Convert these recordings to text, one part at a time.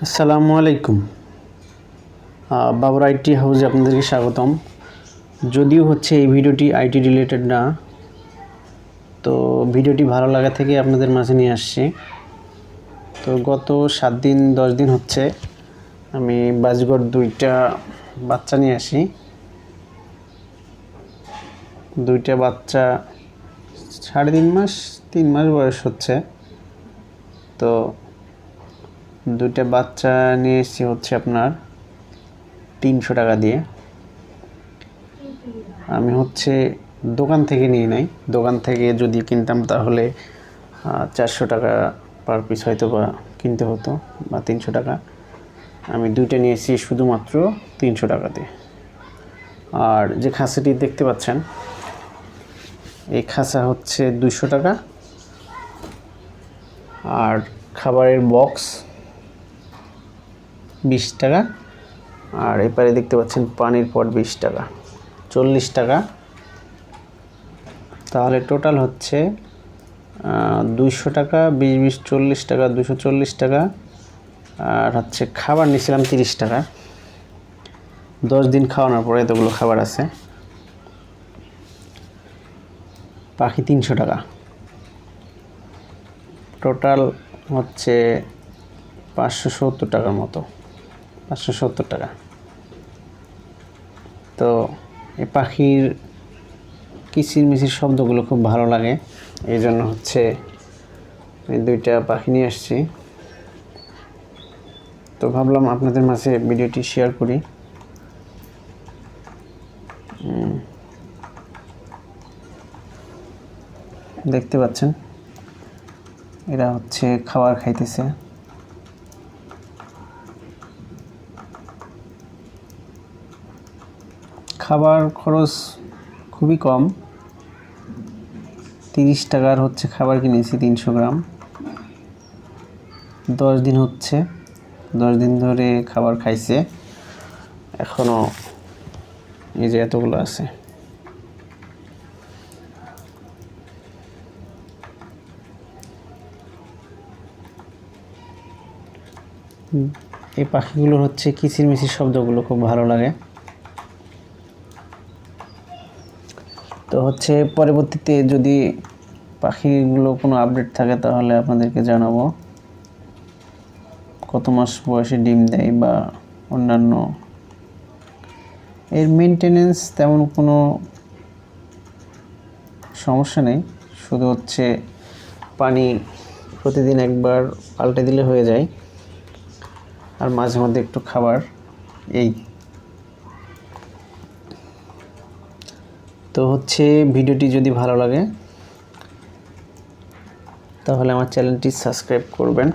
আসসালামু আলাইকুম। বাবর আইটি হাউসে আপনাদেরকে স্বাগতম। যদিও হচ্ছে এই ভিডিওটি আইটি রিলেটেড না, তো ভিডিওটি ভালো লাগা থেকে আপনাদের মাঝে নিয়ে আসছি। তো গত 7 দিন 10 দিন হচ্ছে আমি বাজিগর 2টা বাচ্চা নিয়ে আসি। 2টা বাচ্চা 3.5 মাস 3 মাস বয়স হচ্ছে। তো 2টা বাচ্চা নিয়ে এসেছি হচ্ছে আপনার 300 টাকা দিয়ে। আমি হচ্ছে দোকান থেকে নিয়ে নাই। দোকান থেকে যদি কিনতাম তাহলে 400 টাকা পার পিস হয়তো বা কিনতে হতো, বা 300 টাকা। আমি 2টা নিয়েছি শুধুমাত্র 300 টাকাতে। আর যে খাসাটি দেখতে পাচ্ছেন, এই খাসা হচ্ছে 200 টাকা। আর খাবারের বক্স 20 টাকা। আর এপারে দেখতে পাচ্ছেন পানির পট 20 টাকা, 40 টাকা। তাহলে টোটাল হচ্ছে 200 টাকা, 20 40 টাকা, 240 টাকা। আর হচ্ছে খাবার নিয়েছিলাম 30 টাকা। 10 দিন খাওয়ানোর পরে এতগুলো খাবার আছে। পাখি 300 টাকা। টোটাল হচ্ছে 570 টাকার মতো, 570 টাকা। তো এই পাখির কিচিরমিচির শব্দগুলো খুব ভালো লাগে, এই জন্য হচ্ছে আমি 2টা পাখি নিয়ে আসছি। তো ভাবলাম আপনাদের মাঝে ভিডিওটি শেয়ার করি। দেখতে পাচ্ছেন এরা হচ্ছে খাবার খাইতেছে। খাবার খরচ খুবই কম, 30 টাকার হচ্ছে খাবার কিনেছি 300 গ্রাম। 10 দিন হচ্ছে, 10 দিন ধরে খাবার খাইছে, এখনো এই যে এতগুলো আছে। এই পাখিগুলোর হচ্ছে কিচিরমিচির শব্দগুলো খুব ভালো লাগে। তো হচ্ছে পরবর্তীতে যদি পাখিগুলো কোনো আপডেট থাকে তাহলে আপনাদেরকে জানাবো, কত মাস বয়সে ডিম দেয় বা অন্যান্য। এর মেনটেনেন্স তেমন কোনো সমস্যা নেই, শুধু হচ্ছে পানি প্রতিদিন একবার পাল্টে দিলে হয়ে যায়, আর মাঝে মধ্যে একটু খাবার, এই। তো হচ্ছে ভিডিওটি যদি ভালো লাগে তাহলে আমার চ্যানেলটি সাবস্ক্রাইব করবেন,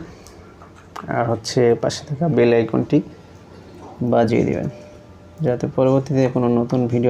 আর হচ্ছে পাশে থাকা বেল আইকনটি বাজিয়ে দেবেন, যাতে পরবর্তীতে কোনো নতুন ভিডিও